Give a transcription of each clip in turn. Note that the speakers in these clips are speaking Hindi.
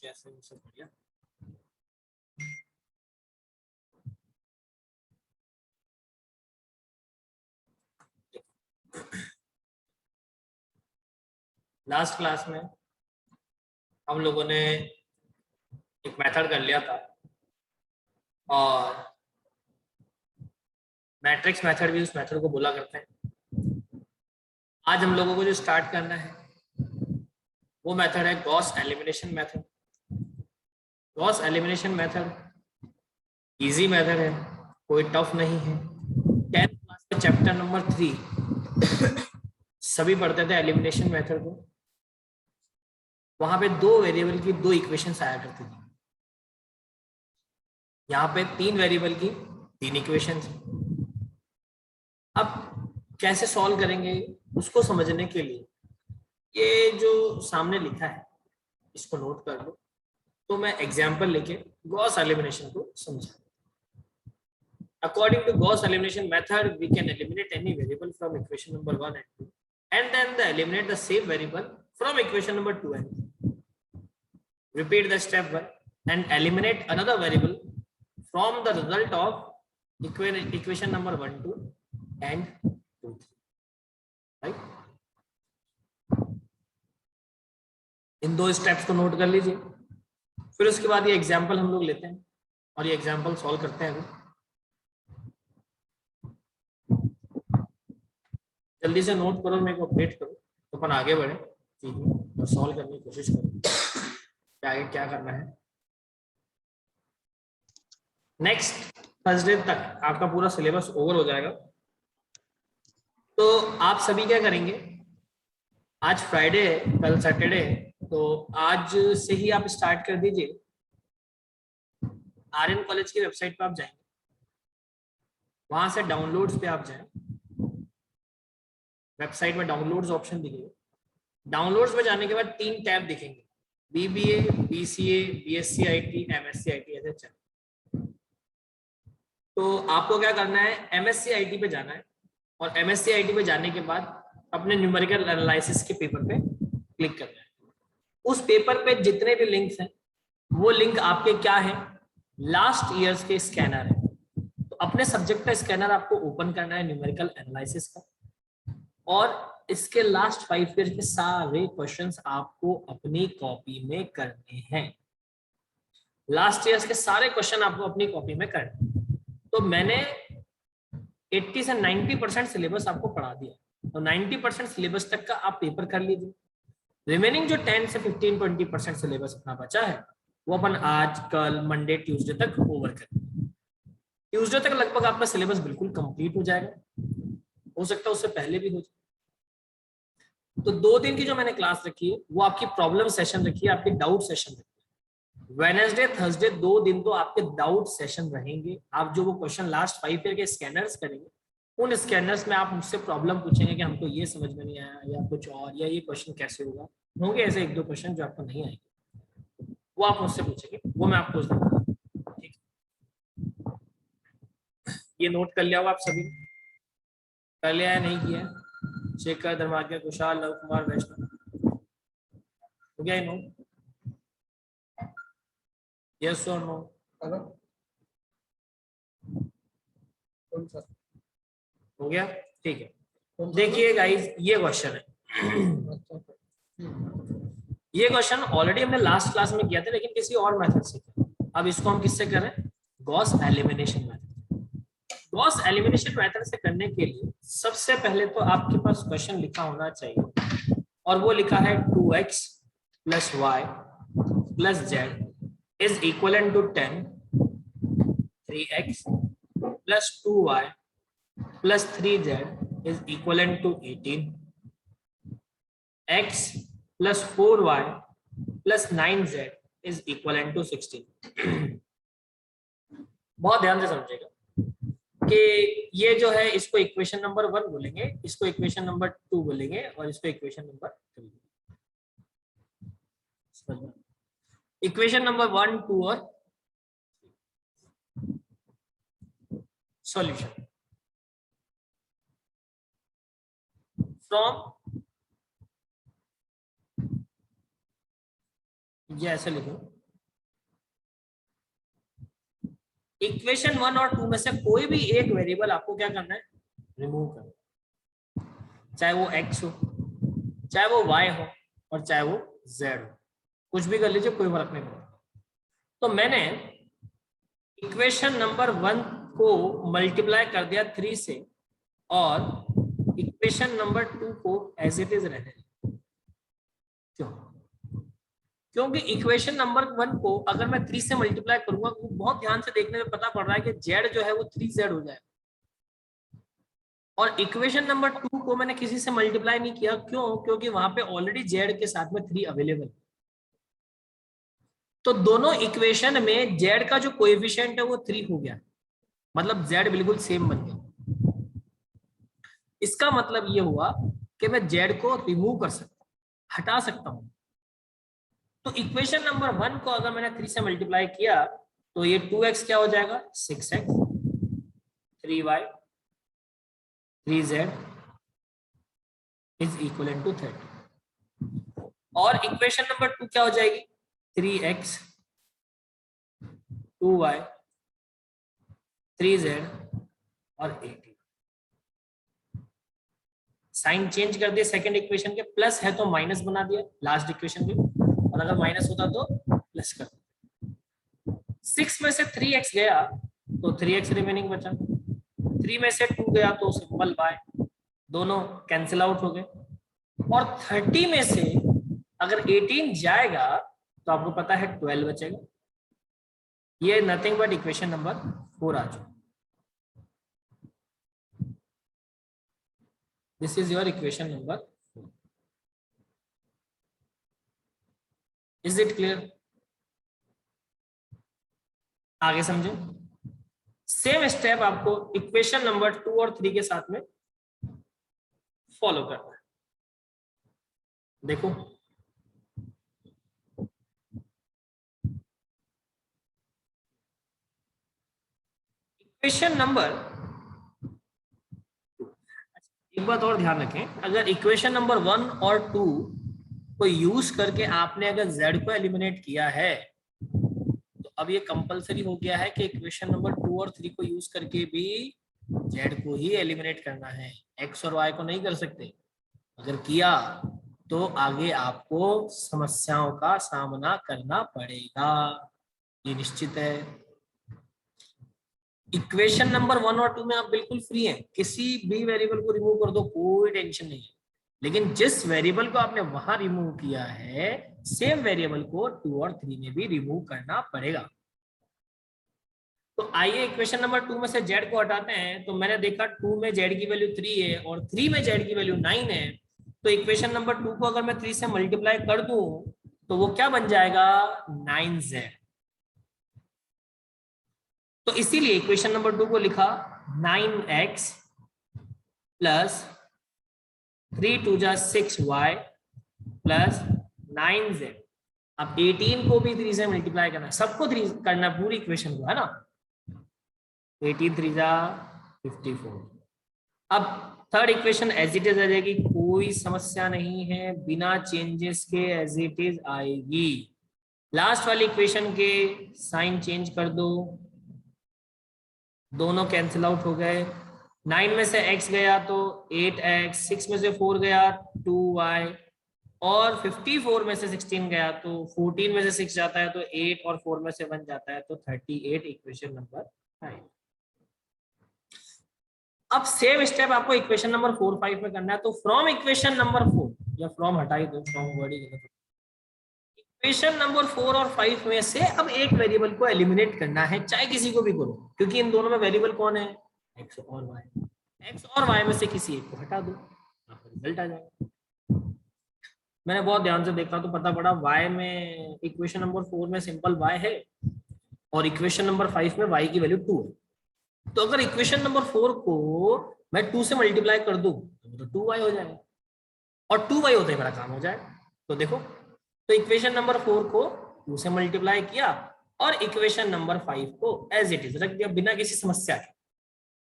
कैसे सब बढ़िया। लास्ट क्लास में हम लोगों ने एक मेथड कर लिया था और मैट्रिक्स मेथड भी उस मेथड को बोला करते हैं। आज हम लोगों को जो स्टार्ट करना है वो मेथड है Gauss elimination method. Gauss elimination method easy method है, कोई टफ नहीं है। 10th क्लास में चैप्टर नंबर 3 सभी पढ़ते थे एलिमिनेशन मेथड को। वहां पे दो वेरिएबल की दो इक्वेशंस आया करती थी, यहाँ पे 3 वेरिएबल की 3 इक्वेशंस। अब कैसे सॉल्व करेंगे उसको समझने के लिए ये जो सामने लिखा है इसको नोट कर लो, तो मैं एग्जांपल लेके गॉस एलिमिनेशन को समझा। According to Gauss elimination method, we can eliminate any variable from equation number 1 and 2, and then eliminate the same variable from equation number 2 and 3. Repeat the step 1 and eliminate another variable from the result of equation number 1, 2 and 2, 3. Right? इन दो स्टेप्स को नोट कर लीजिए। फिर उसके बाद ये एग्जाम्पल हम लोग लेते हैं और ये एग्जाम्पल सॉल्व करते हैं। अभी जल्दी से नोट करो, मेरे को अपडेट करो तो अपन आगे बढ़े और सॉल्व करने की कोशिश करो कि आगे क्या करना है। नेक्स्ट थर्सडे तक आपका पूरा सिलेबस ओवर हो जाएगा। तो आप सभी क्या करेंगे, आज फ्राइडे है, कल सैटरडे है, तो आज से ही आप स्टार्ट कर दीजिए। आर्यन कॉलेज की वेबसाइट पे आप जाएंगे, वहां से डाउनलोड्स पे आप जाएं। वेबसाइट में डाउनलोड्स ऑप्शन दिखेगा। डाउनलोड्स में जाने के बाद 3 टैब दिखेंगे, BBA, BCA, BSc IT, MSc IT, ऐसे चल। तो आपको क्या करना है, एमएससी आईटी पे जाना है और एमएससी आईटी पे जाने के बाद अपने न्यूमेरिकल एनालिसिस के पेपर पे क्लिक करना है। उस पेपर पे जितने भी लिंक्स हैं वो लिंक आपके क्या है, लास्ट ईयर्स के स्कैनर है। तो अपने सब्जेक्ट का स्कैनर आपको ओपन करना है, न्यूमेरिकल एनालिसिस का, और इसके लास्ट 5 ईयर के सारे क्वेश्चंस आपको अपनी कॉपी में करने हैं। लास्ट ईयर्स के सारे क्वेश्चन आपको अपनी कॉपी में करने हैं। तो मैंने 80 से 90% सिलेबस आपको पढ़ा दिया, तो 90% सिलेबस तक का आप पेपर कर लीजिए। रिमेनिंग जो 10 से 15-20% सिलेबस अपना बचा है वो अपन आज, कल, मंडे, ट्यूसडे तक ओवर करेंगे। ट्यूसडे तक लगभग आपका सिलेबस बिल्कुल कंप्लीट हो जाएगा, हो सकता है उससे पहले भी हो जाए। तो 2 दिन की जो मैंने क्लास रखी है वो आपकी प्रॉब्लम सेशन रखी है, आपकी डाउट सेशन रखी है। वेडनेसडे, थर्सडे 2 दिन तो आपके डाउट सेशन रहेंगे। आप जो वो क्वेश्चन लास्ट 5 ईयर के स्कैनर्स करेंगे, उन स्कैनर्स में आप मुझसे प्रॉब्लम पूछेंगे कि हमको ये समझ में नहीं आया या कुछ और, या ये क्वेश्चन कैसे होगा। होंगे ऐसे 1-2 क्वेश्चन जो आपको नहीं आएंगे, वो आप मुझसे पूछेंगे, वो मैं आपको दूंगा। ठीक, ये नोट कर लिया होगा आप सभी, कर लिया है नहीं किया? शेखर, धर्माज्ञा, कुशाल, लव कुमार, वैष्णव, हो गया नो? यस और नो? हो गया? ठीक है। देखिए गाइस, ये क्वेश्चन है। ये क्वेश्चन ऑलरेडी हमने लास्ट क्लास में किया था, लेकिन किसी और मेथड से किया। अब इसको हम किससे करें? Gauss elimination method. Gauss elimination method से करने के लिए सबसे पहले तो आपके पास क्वेश्चन लिखा होना चाहिए, और वो लिखा है 2x + y + z is equivalent to 10, 3x + 2y + 3z is equivalent to 18, x + 4y + 9z is equivalent to 16। बहुत ध्यान से समझेगा कि ये जो है, इसको इक्वेशन नंबर 1 बोलेंगे, इसको इक्वेशन नंबर 2 बोलेंगे, और इसको इक्वेशन नंबर 3। इक्वेशन नंबर 1, 2 और सॉल्यूशन फ्रॉम, ये ऐसे लिखो, इक्वेशन 1 और 2 में से कोई भी एक वेरिएबल आपको क्या करना है, रिमूव करना, चाहे वो x हो, चाहे वो y हो, और चाहे वो z हो, कुछ भी कर लीजिए, कोई फर्क नहीं पड़ता। तो मैंने इक्वेशन नंबर 1 को मल्टीप्लाई कर दिया 3 से, और इक्वेशन नंबर 2 को एज इट इज रहने दिया। क्यों? क्योंकि इक्वेशन नंबर 1 को अगर मैं 3 से मल्टीप्लाई करूंगा तो बहुत ध्यान से देखने में पता पड़ रहा है कि z जो है वो 3z हो जाएगा, और इक्वेशन नंबर 2 को मैंने किसी से मल्टीप्लाई नहीं किया। क्यों? क्योंकि वहां पे ऑलरेडी z के साथ में 3 अवेलेबल। तो दोनों इक्वेशन में z का जो कोएफिशिएंट है वो 3 हो गया, मतलब z बिल्कुल सेम बन गया। इसका मतलब ये हुआ कि मैं z को रिमूव कर सकता हूं, हटा सकता हूं। तो इक्वेशन नंबर 1 को अगर मैंने 3 से मल्टीप्लाई किया तो ये 2x क्या हो जाएगा, 6x, 3y, 3z is equal to 30। और इक्वेशन नंबर 2 क्या हो जाएगी, 3x, 2y, 3z और 18। साइन चेंज कर दिया सेकंड इक्वेशन के, प्लस है तो माइनस बना दिया लास्ट इक्वेशन के, और अगर माइनस होता तो प्लस कर दिया। 6 में से 3x गया तो 3x रिमेनिंग बचा, 3 में से 2 गया तो सिंपल y, दोनों कैंसिल आउट हो गए। और 30 में से अगर 18 जाएगा तो आपको पता है 12 बचेगा। ये नथिंग बट इक्वेशन नंबर 4 आ चुका। This is your equation number 4। Is it clear? आगे समझे। सेम स्टेप आपको इक्वेशन नंबर 2 और 3 के साथ में फॉलो करना है। देखो, इक्वेशन नंबर, एक बात और ध्यान रखें, अगर इक्वेशन नंबर 1 और 2 को यूज करके आपने अगर z को एलिमिनेट किया है तो अब ये कंपलसरी हो गया है कि इक्वेशन नंबर 2 और 3 को यूज करके भी z को ही एलिमिनेट करना है, x और y को नहीं कर सकते। अगर किया तो आगे आपको समस्याओं का सामना करना पड़ेगा, ये निश्चित है। इक्वेशन नंबर 1 और 2 में आप बिल्कुल फ्री हैं, किसी भी वेरिएबल को रिमूव कर दो, कोई टेंशन नहीं है। लेकिन जिस वेरिएबल को आपने वहां रिमूव किया है, सेम वेरिएबल को 2 और 3 में भी रिमूव करना पड़ेगा। तो आइए इक्वेशन नंबर 2 में से z को हटाते हैं। तो मैंने देखा 2 में z की वैल्यू 3 है और 3 में z की वैल्यू 9 है। तो इक्वेशन नंबर 2 को अगर मैं 3 से मल्टीप्लाई कर दूं तो वो क्या बन जाएगा, 9z। तो इसीलिए इक्वेशन नंबर 2 को लिखा 9x प्लस 3 2 जा 6y प्लस 9z। अब 18 को भी 3 से मल्टीप्लाई करना, सबको 3 करना, पूरी इक्वेशन को, है ना। 18 3 जा 54। अब third equation as it is आ जाएगी, कोई समस्या नहीं है, बिना चेंजेस के एज इट इज आएगी। लास्ट वाली इक्वेशन के साइन चेंज कर दो, दोनों कैंसिल आउट हो गए। 9 में से x गया तो 8x, 6 में से 4 गया 2y, और 54 में से 16 गया तो 14 में से 6 जाता है तो 8, और 4 में से 1 जाता है तो 38 इक्वेशन नंबर 5। अब सेम स्टेप आपको इक्वेशन नंबर 4 5 में करना है। तो फ्रॉम इक्वेशन नंबर 4, या फ्रॉम हटाई दो, फ्रॉम वर्ड ही गलत है। इक्वेशन नंबर 4 और 5 में से अब एक वेरिएबल को एलिमिनेट करना है, चाहे किसी को भी करो, क्योंकि इन दोनों में वेरिएबल कौन है, x और y। x और y में से किसी एक को हटा दो, आपका रिजल्ट आ जाएगा। मैंने बहुत ध्यान से देखा तो पता पड़ा y में, इक्वेशन नंबर 4 में सिंपल y है और इक्वेशन नंबर 5 में y की वैल्यू 2 है। तो अगर इक्वेशन नंबर 4 को मैं 2 से मल्टीप्लाई कर दूं तो 2y हो जाएगा, और 2y होते ही मेरा काम हो जाएगा। तो देखो, तो इक्वेशन नंबर 4 को 2 से मल्टीप्लाई किया और इक्वेशन नंबर 5 को एज इट इज रख दिया, बिना किसी समस्या के,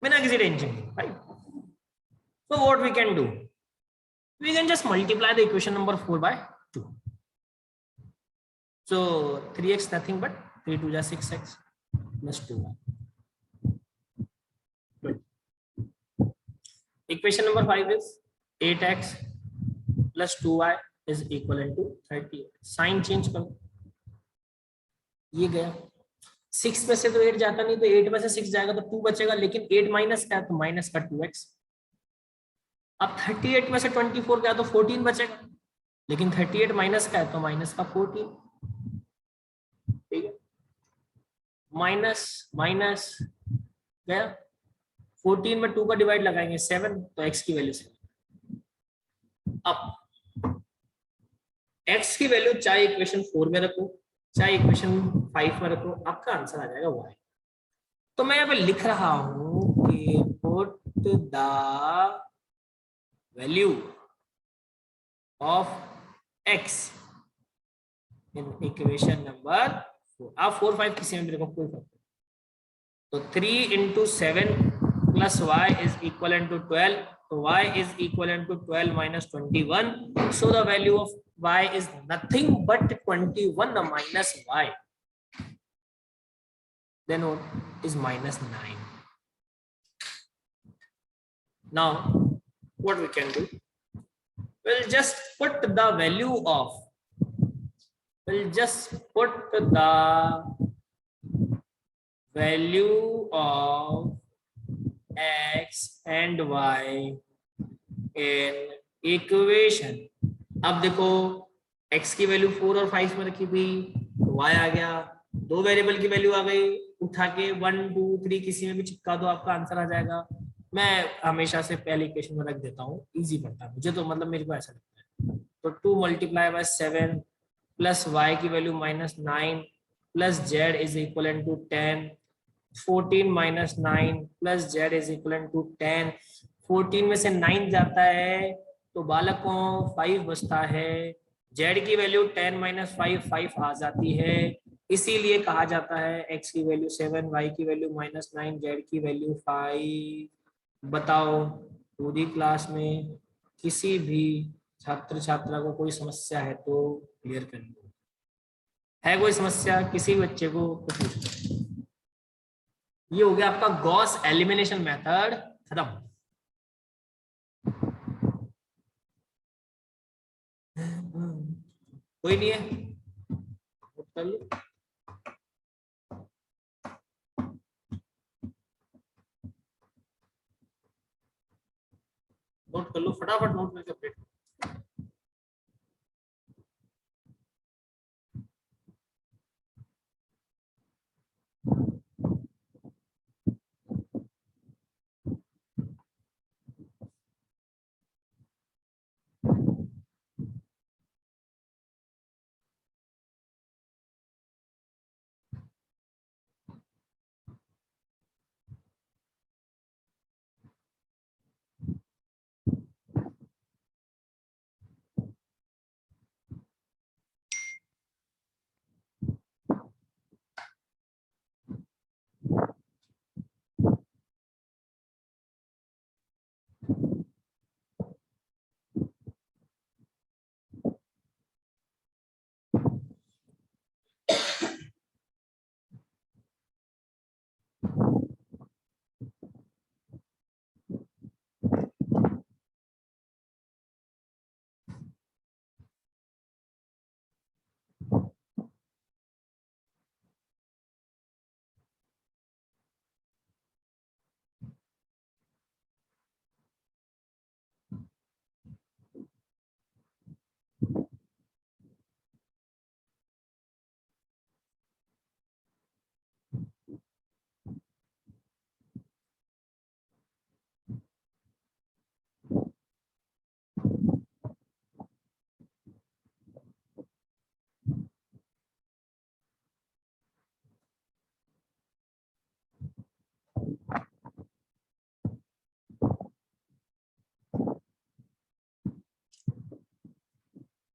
बिना किसी टेंशन के, right. So what we can do, we can just multiply the equation number 4 by 2. So 3x nothing but 3 2 6x plus 2y. Equation number 5 is 8x plus 2y is equal to 38। Sign change करो, ये गया 6 में से तो 8 जाता नहीं, तो 8 में से 6 जाएगा तो 2 बचेगा, लेकिन 8 माइनस का है तो माइनस का 2x। अब 38 में से 24 गया तो 14 बचेगा, लेकिन 38 माइनस का है तो माइनस का 14। ठीक है, माइनस माइनस गया, 14 में 2 का डिवाइड लगाएंगे 7, तो x की वैल्यू 7। अब x की वैल्यू चाहे इक्वेशन 4 में रखो चाहे इक्वेशन 5 में रखो, आपका आंसर आ जाएगा y। तो मैं यहाँ पे लिख रहा हूं कि put the value of x in equation number 4। आप 4 5 किसी में भी रखो, कोई फर्क नहीं। तो 3 into 7 plus y is equivalent to 12. So y is equivalent to 12 minus 21. So the value of y is nothing but 21 minus y. Then what is minus 9? Now what we can do? We'll just put the value of, we'll just put the value of x and y in equation। अब देखो x की वैल्यू 4 और 5 में रखी थी तो y आ गया, दो वेरिएबल की वैल्यू आ गई, उठा के 1 2 3 किसी में भी चिपका दो, आपका आंसर आ जाएगा। मैं हमेशा से पहले इक्वेशन में रख देता हूँ, इजी पड़ता है मुझे तो, मतलब मेरे को ऐसा लगता है। तो 2 मल्टीप्लाई बाय 7 प्लस y की value -9 plus z is equal to 10, 14 minus 9 plus z is equal to 10। 14 में से 9 जाता है तो बालकों 5 बचता है, z की वैल्यू 10 माइनस 5 5 आ जाती है, इसीलिए कहा जाता है x की वैल्यू 7, y की वैल्यू -9, z की वैल्यू 5। बताओ पूरी क्लास में किसी भी छात्र छात्रा को कोई समस्या है तो क्लियर कर दो, है कोई समस्या किसी बच्चे को तो पूछ लो। ये हो गया आपका गॉस एलिमिनेशन मेथड खत्म। कोई नहीं है, कर लो। नोट कर लो फटाफट, नोट करके अपडेट।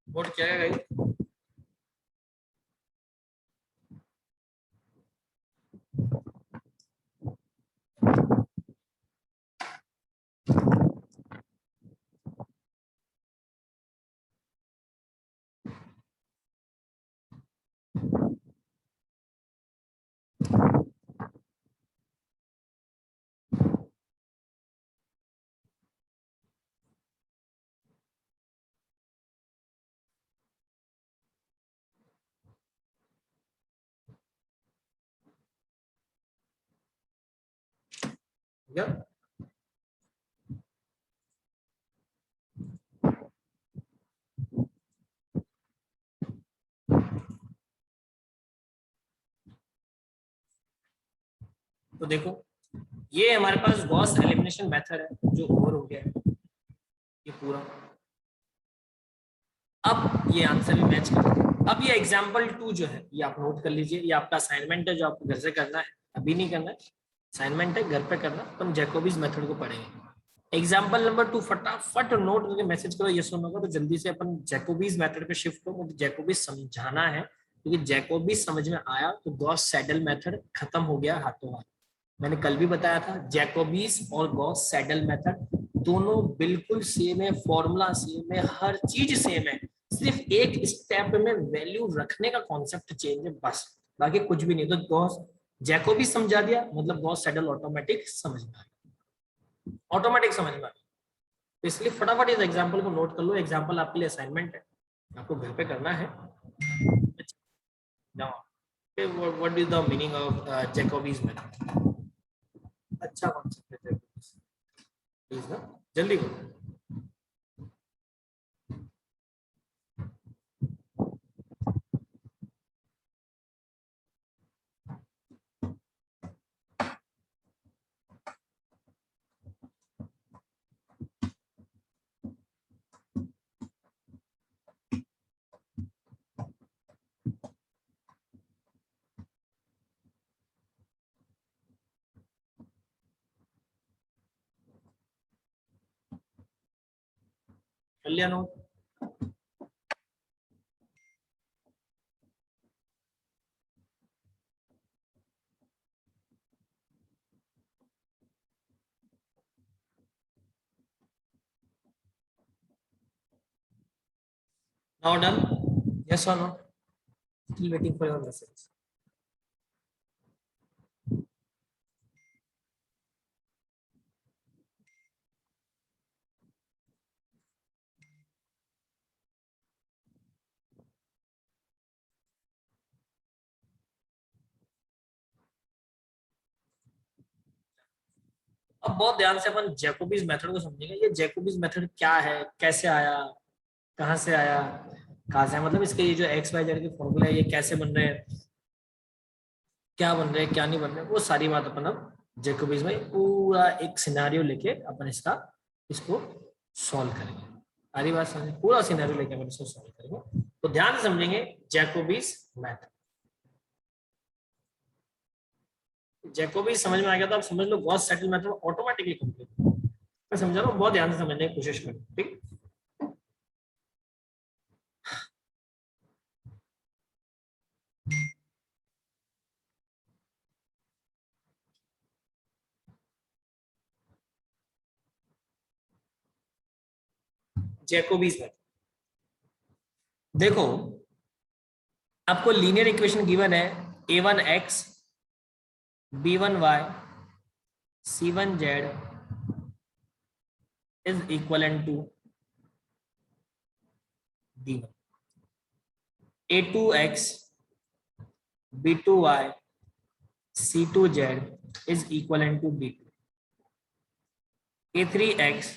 नोट क्या है भाई? गया? तो देखो ये हमारे पास गॉस एलिमिनेशन मेथड है जो ओवर हो गया है ये पूरा। अब ये आंसर भी मैच कर। अब ये एग्जाम्पल 2 जो है ये आप नोट कर लीजिए, ये आपका असाइनमेंट है जो आपको घर से करना है, अभी नहीं करना है, असाइनमेंट है घर पे करना। अपन जैकोबीज मेथड को पढ़ेंगे। एग्जाम्पल नंबर 2 फटाफट नोट करके मैसेज करो ये सुनोगे तो जल्दी से अपन जैकोबीज मेथड पे शिफ्ट हो, मुझे जैकोबीज समझाना है क्योंकि जैकोबीज समझ में आया तो गॉस सैडल मेथड खत्म हो गया हाथों हाथ। मैंने कल भी बताया था जैकोबीज और गॉस सैडल मेथड दोनों बिल्कुल सेम है, फॉर्मूला सेम है, हर चीज सेम है, सिर्फ एक स्टेप में वैल्यू रखने का कॉन्सेप्ट चेंज है बस, बाकी कुछ भी नहीं। तो गॉस जैकोबीज समझा दिया मतलब गॉस सैडल ऑटोमेटिक समझ में आ गया, ऑटोमेटिक समझ में आ गया। तो इसलिए फटाफट इस एग्जांपल को नोट कर लो, एग्जांपल आपके लिए असाइनमेंट है, आपको घर पे करना है। Now what is the meaning of Jacobi's method? अच्छा कॉन्सेप्ट है प्लीज ना, जल्दी करो। कर लिया note? Now done? Yes or no? Still waiting for your message. अब बहुत ध्यान से अपन जैकोबीज मेथड को समझेंगे। ये जैकोबीज मेथड क्या है, कैसे आया, कहाँ से आया, कहाँ से, मतलब इसके ये जो एक्स वाई जेड के फॉर्मूला है ये कैसे बन रहे हैं, क्या बन रहे हैं क्या नहीं बन रहे, वो सारी बात अपन अब जैकोबीज में पूरा एक सिनेरियो लेके अपन इसको सॉल्व करेंगे। सारी बात समझे, पूरा सिनेरियो लेके अपन इसको सॉल्व करेंगे। तो ध्यान से समझेंगे जैकोबीज मेथड। जैकोबीज समझ में आ गया तो आप समझ लो Gauss Seidel method automatically complete. मैं समझा रहा हूँ, बहुत ध्यान से समझने की कोशिश करो, ठीक। जैकोबीज मेथड देखो, आपको लीनियर इक्वेशन गिवन है a1x b1y c1z is equivalent to d1, a2x b2y c2z is equivalent to d2, a3x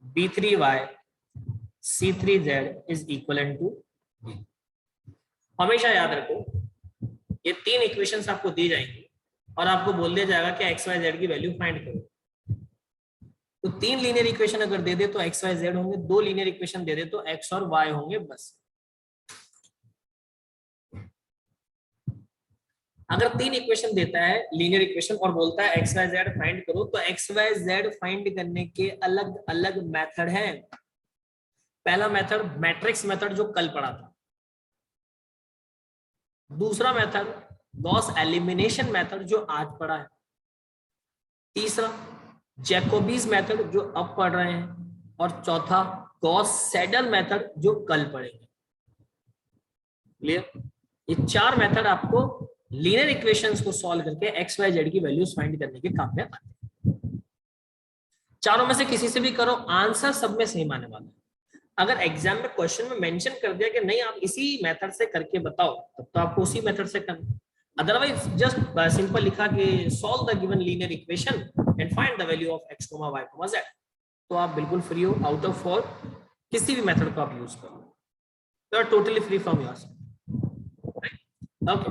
b3y c3z is equivalent to d। हमेशा याद रखो ये तीन इक्वेशंस आपको दी जाएंगी और आपको बोल दिया जाएगा कि एक्स वाई जेड की वैल्यू फाइंड करो। तो तीन लीनियर इक्वेशन अगर दे दे तो एक्स वाई जेड होंगे, दो लीनियर इक्वेशन दे दे तो एक्स और वाई होंगे बस। अगर तीन इक्वेशन देता है लीनियर इक्वेशन और बोलता है एक्स वाई जेड फाइंड करो तो एक्स वाई जेड फाइंड करने के अलग अलग मेथड हैं। पहला मेथड मैट्रिक्स मेथड जो कल पढ़ा था, दूसरा मेथड गॉस एलिमिनेशन मेथड जो आज पढ़ा है, तीसरा जैकोबीज मेथड जो अब पढ़ रहे हैं, और चौथा गॉस सैडल मेथड जो कल पढ़ेंगे। क्लियर? ये चार मेथड आपको लीनियर इक्वेशंस को सॉल्व करके एक्स वाई जेड की वैल्यूज फाइंड करने के काम में आते हैं। चारों में से किसी से भी करो आंसर सब में सेम आने वाला है। अगर एग्जाम में क्वेश्चन में मेंशन कर दिया कि नहीं आप इसी मेथड से करके बताओ तब तो आपको उसी मेथड से करना, अदरवाइज जस्ट सिंपल लिखा कि solve the given linear equation and find the value of x, y, z। तो आप बिल्कुल फ्री हो आउट ऑफ 4, किसी भी मेथड को आप यूज करो, you are totally free from your side. Okay,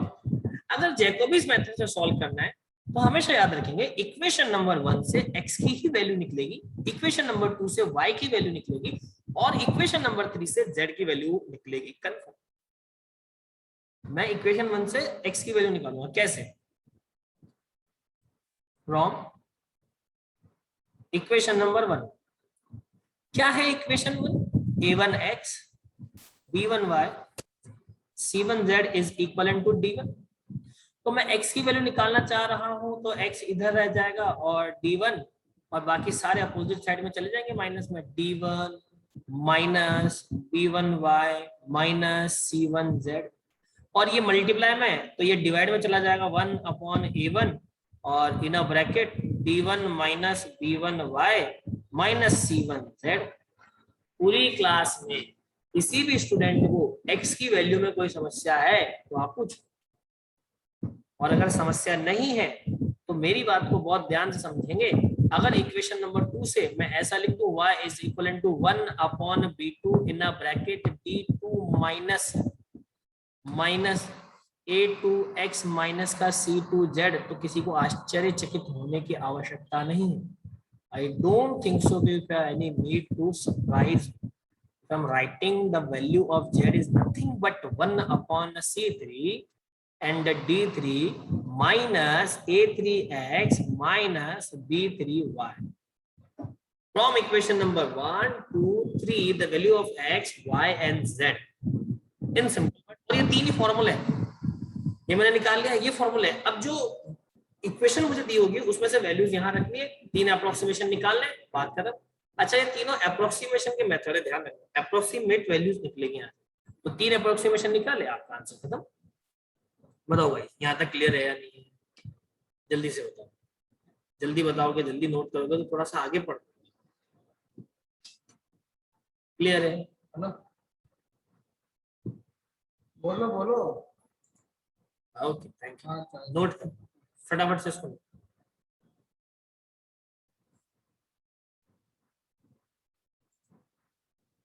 अगर जैकोबीज मेथड से सॉल्व करना है तो हमेशा याद रखेंगे इक्वेशन नंबर 1 से x की ही वैल्यू निकलेगी, इक्वेशन नंबर 2 से y की वैल्यू निकलेगी, और इक्वेशन नंबर 3 से z की वैल्यू निकलेगी कंफर्म। मैं इक्वेशन 1 से x की वैल्यू निकालूंगा कैसे, फ्रॉम इक्वेशन नंबर 1। क्या है equation 1? a1x b1y c1z is equal to d1। तो मैं x की वैल्यू निकालना चाह रहा हूं तो x इधर रह जाएगा और d1 और बाकी सारे अपोजिट साइड में चले जाएंगे माइनस में, d1 minus b1y minus c1z, और ये मल्टीप्लाई में तो ये डिवाइड में चला जाएगा 1/a1 और in a bracket d1 minus b1y minus c1z। पूरी क्लास में किसी भी स्टूडेंट को x की वैल्यू में कोई समस्या है तो आप पूछो, और अगर समस्या नहीं है तो मेरी बात को बहुत ध्यान से समझेंगे। अगर इक्वेशन नंबर 2 से मैं ऐसा लिख दूं y is equal to 1/b2 in a bracket d2 minus minus a2x minus का c2z, तो किसी को आश्चर्यचकित होने की आवश्यकता नहीं है। I don't think so that there any need to surprise from writing the value of z is nothing but 1/c3 and d3 minus a3x minus b3y. From equation number 1 to 3, the value of x, y and z in simple. और ये तीन ही फॉर्मूले हैं, ये मैंने निकाल लिया, ये फॉर्मूले है। अब जो इक्वेशन मुझे दी होगी उसमें से वैल्यूज यहाँ रखनी है, तीन अप्रोक्सीमेशन निकालने, बात खत्म। अच्छा, ये तीनों अप्रोक्सीमेशन के मेथड है, ध्यान रखना, अप्रोक्सीमेट वैल्यूज निकलेगी यहाँ, तो तीन अप्रोक्सीमेशन निकाले, आपका आंसर खत्म। बताओ भाई यहाँ तक क्लियर है या नहीं है? जल्दी से बताओ, जल्दी बताओगे, जल्दी नोट करोगे तो थोड़ा सा आगे पढ़। क्लियर है ना? बोलो बोलो। Okay, thank you. नोट कर फटाफट से इसको।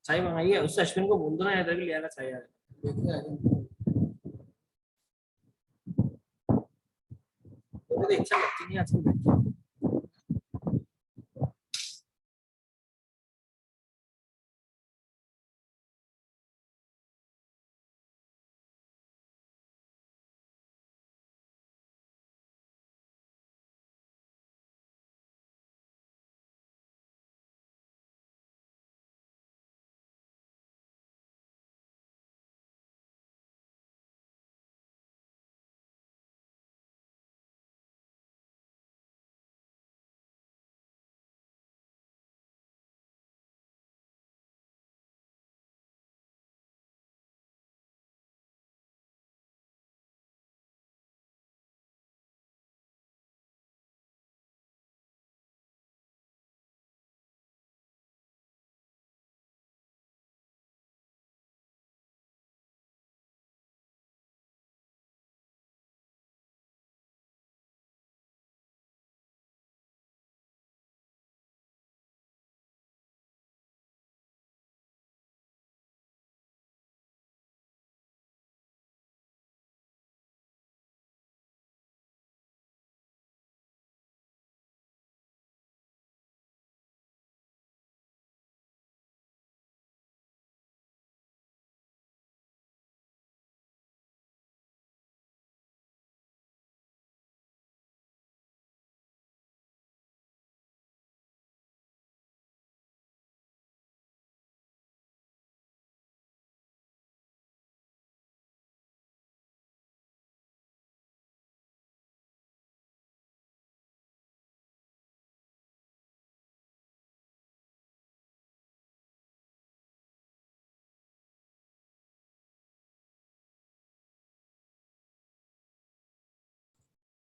चाय मंगाइए, उससे अश्विन को बोल दो ना इधर भी ले आना चाय यार। तो इच्छा लगती नहीं आजकल।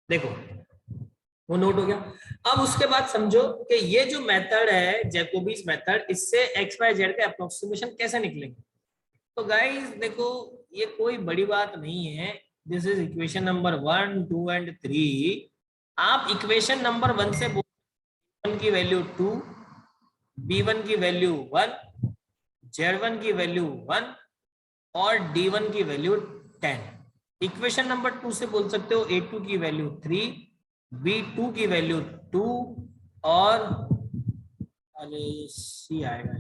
देखो वो नोट हो गया। अब उसके बाद समझो कि ये जो मेथड है जैकोबीज मेथड, इससे एक्स वाई जेड के अप्रोक्सीमेशन कैसे निकलेंगे। तो गाइस देखो, ये कोई बड़ी बात नहीं है, this is equation number 1, 2 and 3। आप इक्वेशन नंबर 1 से वन की वैल्यू 2, B1 की वैल्यू 1, Z1 की वैल्यू 1 और D1 की वैल्यू 10। इक्वेशन नंबर 2 से बोल सकते हो A2 की वैल्यू 3, B2 की वैल्यू 2 और अरे C आएगा,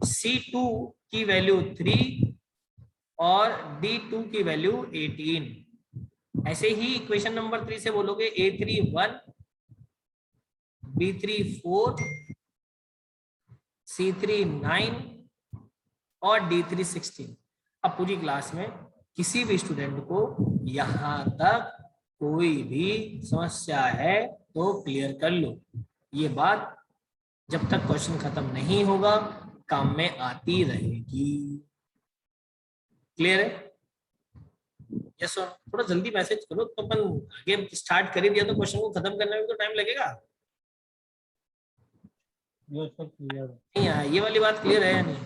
C2 की वैल्यू 3 और D2 की वैल्यू 18। ऐसे ही इक्वेशन नंबर 3 से बोलोगे A3 1, B3 4, C3 9 और D3 16। अब पूरी क्लास में किसी भी स्टूडेंट को यहां तक कोई भी समस्या है तो क्लियर कर लो। ये बात जब तक क्वेश्चन खत्म नहीं होगा काम में आती रहेगी। क्लियर है? यस सर, थोड़ा जल्दी मैसेज करो तो अपन आगे स्टार्ट कर ही दिया तो क्वेश्चन को खत्म करने में तो टाइम लगेगा। यस सर क्लियर है। नहीं यार, ये वाली बात क्लियर है या नहीं?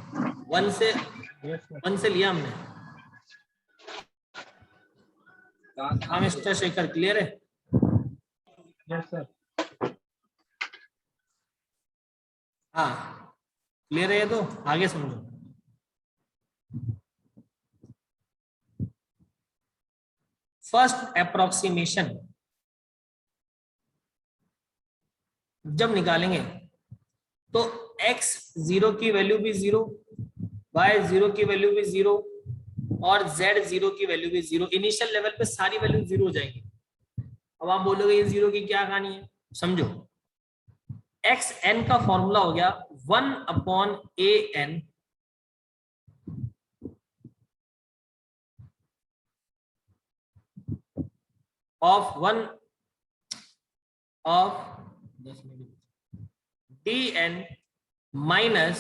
वन से लिया हमने। हाँ मिस्टर शेखर, क्लियर है? Yes sir. हाँ क्लियर है, ये तो आगे समझो। फर्स्ट अप्रोक्सीमेशन जब निकालेंगे तो x 0 की वैल्यू भी 0, y 0 की वैल्यू भी 0 और z 0 की वैल्यू भी 0। इनिशियल लेवल पे सारी वैल्यू 0 हो जाएंगी। अब आप बोलोगे ये 0 की क्या कहानी है? समझो, एक्स एन का फॉर्मूला हो गया 1/an of 1 of dn minus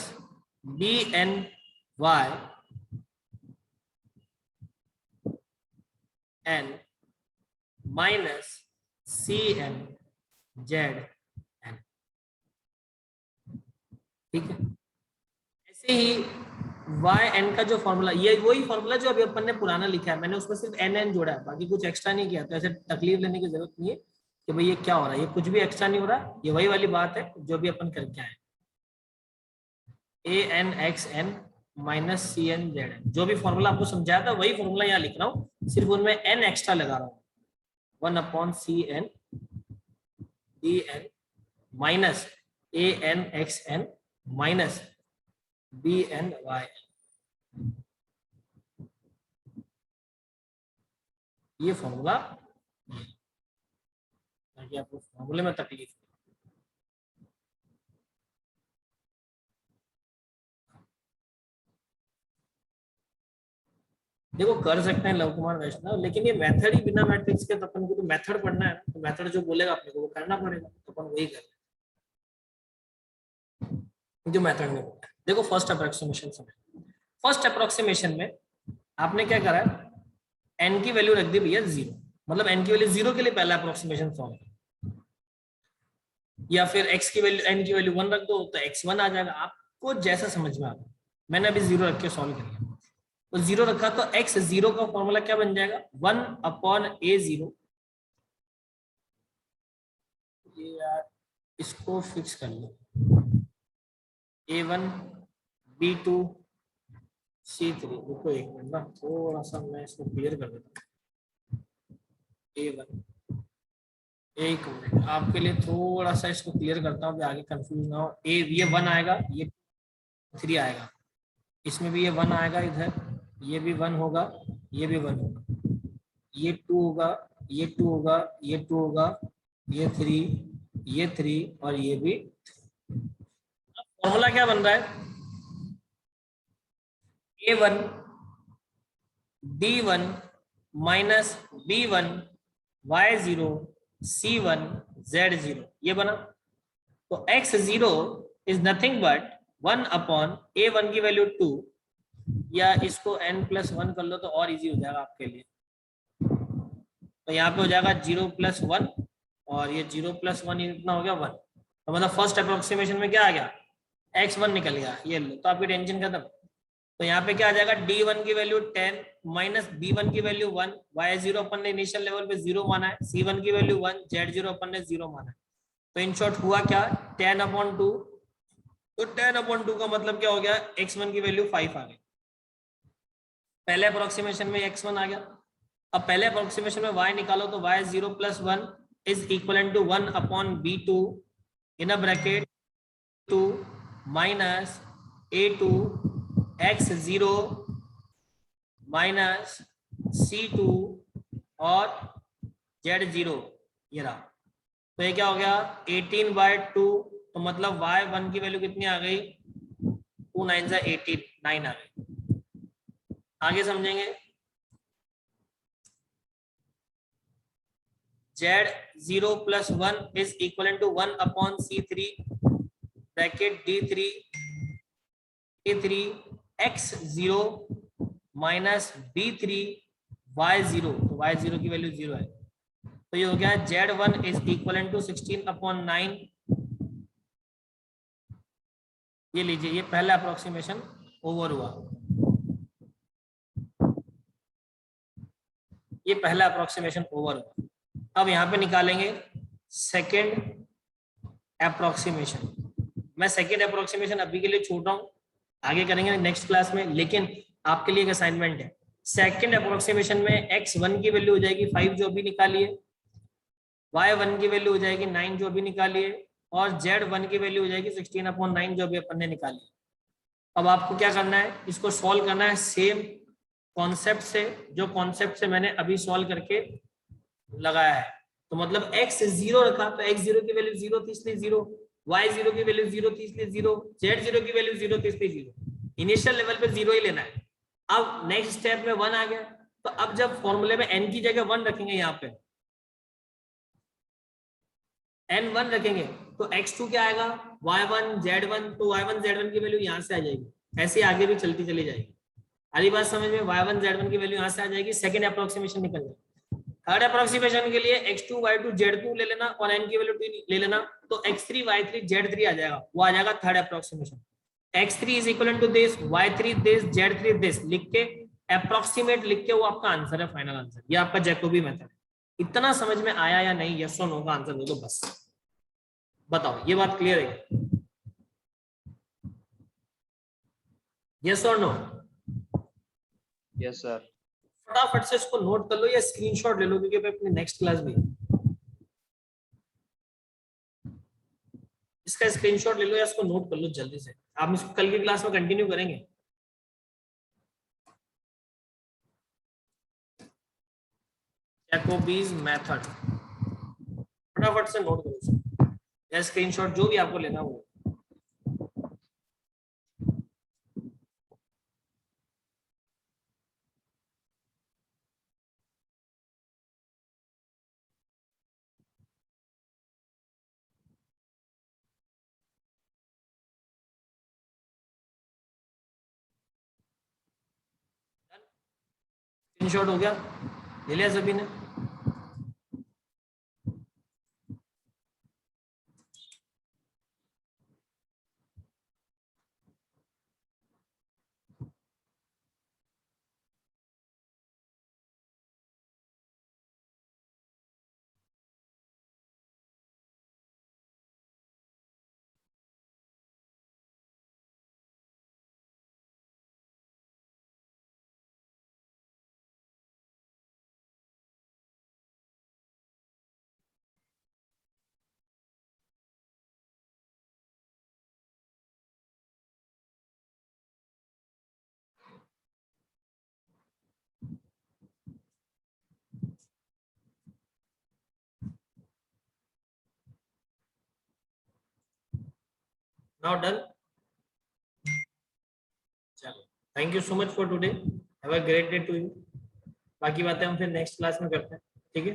dny n minus cn zn। ठीक है, ऐसे ही yn का जो फॉर्मूला, ये वही फॉर्मूला जो अभी अपन ने पुराना लिखा है, मैंने उसमें सिर्फ nn जोड़ा है, बाकी कुछ एक्स्ट्रा नहीं किया। तो ऐसे तकलीफ लेने की जरूरत नहीं है कि भाई ये क्या हो रहा है, ये कुछ भी एक्स्ट्रा नहीं हो रहा, ये वही वाली बात है जो भी अपन करके आए। ANXN माइनस CNZN, जो भी फॉर्मूला आपको समझाया था वही फॉर्मूला यहाँ लिख रहा हूँ, सिर्फ उनमें n एक्स्ट्रा लगा रहा हूँ। 1/CN DN minus ANXN minus BNY। ये फॉर्मूला, ताकि आपको फॉर्मूले में तकलीफ। देखो कर सकते हैं लव कुमार वैष्णव, लेकिन ये मेथड ही बिना मैट्रिक्स के, तो अपन को तो मेथड पढ़ना है, तो मेथड जो बोलेगा अपने को वो करना पड़ेगा, तो अपन वही कर जो मेथड में। देखो फर्स्ट अप्रोक्सीमेशन समझ। फर्स्ट अप्रोक्सीमेशन में आपने क्या करा है, एन की वैल्यू रख दी भैया 0, मतलब एन की वैल्यू 0 के लिए पहला अप्रोक्सीमेशन सॉल्व, या फिर एक्स की वैल्यू एन की वैल्यू 1 रख दो तो x1 आ जाएगा, आपको जैसा समझ में आता। मैंने अभी 0 रख के सॉल्व कर लिया, तो 0 रखा तो x 0 का फॉर्मूला क्या बन जाएगा 1/a0। ये यार इसको फिक्स कर लो, a1 b2 c3। रुको एक मिनट ना, थोड़ा सा मैं इसको क्लियर कर देता हूँ। a1 एक मिनट आपके लिए थोड़ा सा इसको क्लियर करता हूँ, आगे कंफ्यूज ना हो। ये 1 आएगा, ये 3 आएगा, इसमें भी ये 1 आएगा, इधर ये भी 1 होगा, ये भी 1 होगा, ये 2 होगा, ये 2 होगा, ये 2 होगा, ये 3, ये 3 और ये भी। फॉर्मूला क्या बन रहा है, a1 d1 minus b1 y0 c1 z0, ये बना। तो x0 is nothing but 1/a1 की वैल्यू 2, या इसको n+1 कर लो तो और इजी हो जाएगा आपके लिए। तो यहाँ पे हो जाएगा 0+1 और ये 0+1 इतना हो गया 1। तो मतलब फर्स्ट अप्रोक्सीमेशन में क्या आ गया, x1 निकल गया, ये लो, तो आपकी टेंशन खत्म। तो यहाँ पे क्या आ जाएगा, d1 की वैल्यू 10 माइनस b1 की वैल्यू 1, y0 अपन ने इनिशियल लेवल पे 0 माना है, c1 की वैल्यू 1, z0 अपन ने 0 माना है। तो इन शॉर्ट हुआ क्या, 10/2, तो 10/2 का मतलब क्या हो गया, x1 की वैल्यू 5 आ गई। पहले अप्रोक्सीमेशन में x1 आ गया। अब पहले अप्रोक्सीमेशन में y निकालो तो y0 + 1 is equal to 1/b2 in a bracket 2 minus a2 x0 minus c2 और z0, ये रहा। तो ये क्या हो गया, 18/2, तो मतलब y1 की वैल्यू कितनी आ गई, 2 9 जा 18, 9 आ गई। आगे समझेंगे। z0 + 1 is equal to 1/c3 bracket d3 a3 x0 minus b3 y0, तो y0 की वैल्यू 0 है। तो ये हो गया z1 इज इक्वल टू 16/9। ये लीजिए, ये पहला अप्रोक्सीमेशन ओवर हुआ। ये पहला अप्रोक्सीमेशन ओवर हुआ। अब यहाँ पे निकालेंगे सेकेंड अप्रोक्सीमेशन। मैं सेकेंड अप्रोक्सीमेशन अभी के लिए छोड़ रहा हूँ, आगे करेंगे नेक्स्ट क्लास में, लेकिन आपके लिए एक असाइनमेंट है। सेकेंड अप्रोक्सीमेशन में x1 की वैल्यू हो जाएगी 5 जो अभी निकाली है, y1 की वैल्यू हो जाएगी 9 जो अभी निकाली है, और z1 की वैल्यू हो जाएगी 16/9 जो अभी अपन ने निकाली है। अब आपको क्या करना है, इसको सॉल्व करना है सेम कॉन्सेप्ट से, जो कॉन्सेप्ट से मैंने अभी सॉल्व करके लगाया है। तो मतलब x0 रखा तो x0 की वैल्यू 0 थी इसलिए 0, y0 की वैल्यू 0 थी इसलिए 0, z0 की वैल्यू 0 थी इसलिए 0। इनिशियल लेवल पे 0 ही लेना है। अब नेक्स्ट स्टेप में 1 आ गया, तो अब जब फॉर्मूले में n की जगह 1 रखेंगे, यहाँ पे n1 रखेंगे तो x2 क्या आएगा, y1 z1, तो y1 z1 की वैल्यू यहाँ से आ जाएगी, ऐसे आगे भी चलती चली जाएगी। अगली बात समझ में, y1 z1 की वैल्यू यहाँ से आ जाएगी, सेकंड अप्रोक्सीमेशन निकल जाएगा। थर्ड अप्रोक्सीमेशन के लिए x2 y2 z2 ले लेना और n की वैल्यू 2 ले लेना, तो x3 y3 z3 आ जाएगा, वो आ जाएगा third approximation. x3 is equal to this, y3 this, z3 this लिख के अप्रोक्सीमेट लिख के वो आपका आंसर है, फाइनल आंसर। ये आपका जैकोबी मेथड है। इतना समझ में आया या नहीं, यस और नो का आंसर दे दो बस। बताओ, ये बात क्लियर है, यस और नो? Yes sir. फटाफट से इसको नोट कर लो या स्क्रीनशॉट ले लो, क्योंकि अपनी नेक्स्ट क्लास भी इसका स्क्रीनशॉट ले लो या इसको नोट कर लो जल्दी से। आप इसको कल की क्लास में कंटिन्यू करेंगे। जैकोबीज मेथड फटाफट से नोट करो या स्क्रीनशॉट, जो भी आपको लेना हो। स्क्रीनशॉट हो गया, ले लिया सभी ने? Now done. चलो, thank you so much for today, have a great day to you. बाकी बातें हम फिर नेक्स्ट क्लास में करते हैं, ठीक है?